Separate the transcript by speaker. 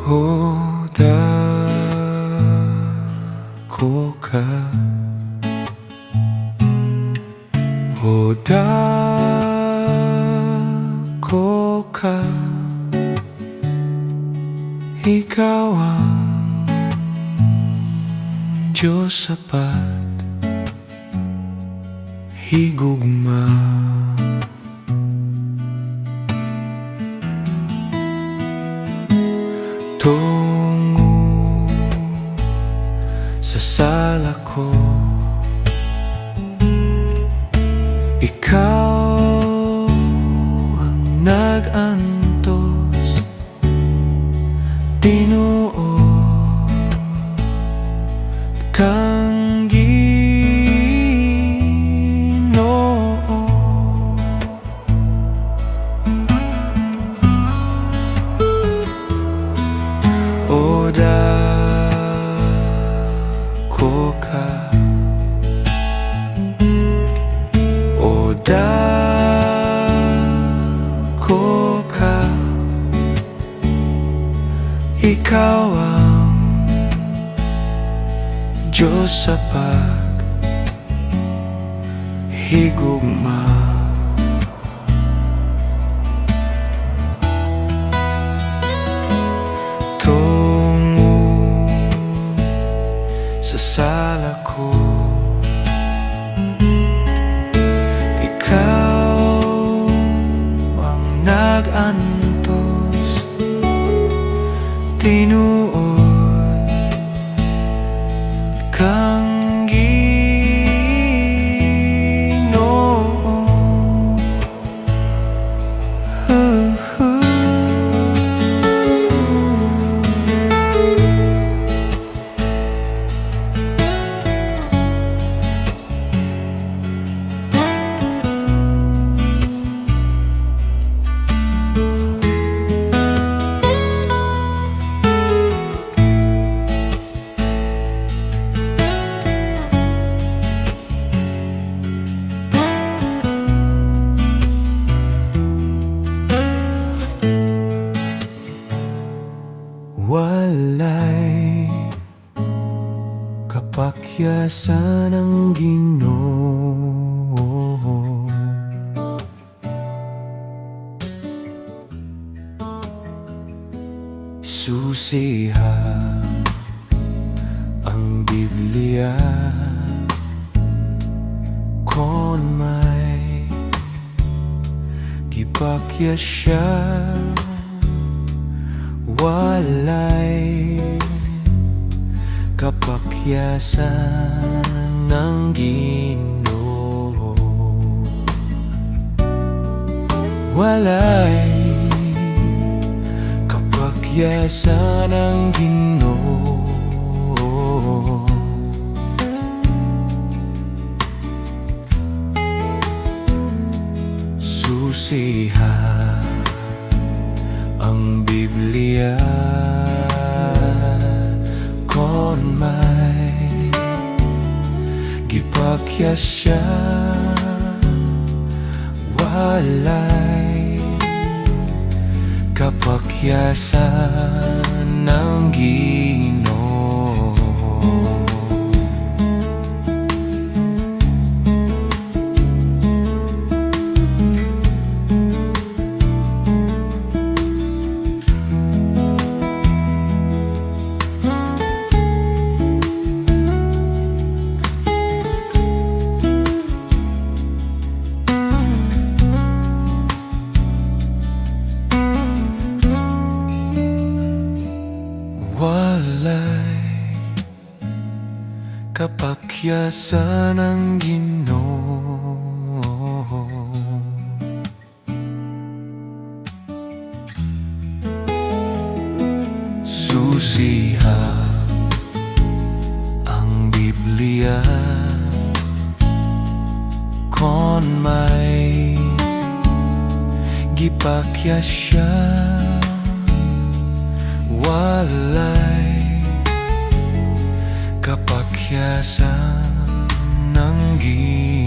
Speaker 1: O Dako ka, o Dako ka, ikaw ang Diyos sa Paghigugma. Tungo sa sala ko, ikaw ang nag-antos, tinuod kang Ginoo. O Dako ka, o Dako ka, ikaw ang Diyos sa Paghigugma. Tungo sa sala ko, ikaw ang nag-antos, tinuod kang Ginoo. Walay kapakyasan ng Ginoo, susiha ang Biblia kon may kapakyasan. Walay kapakyasan ng Ginoo, walay kapakyasan ng Ginoo, susiha ang Biblia kon may gipakyasyan. Walay kapakyasan ng Ginoo. Walay kapakyasan ng Ginoo, susiha ang Biblia kon may gipakyasyan. Walay kapakyasan ng Ginoo.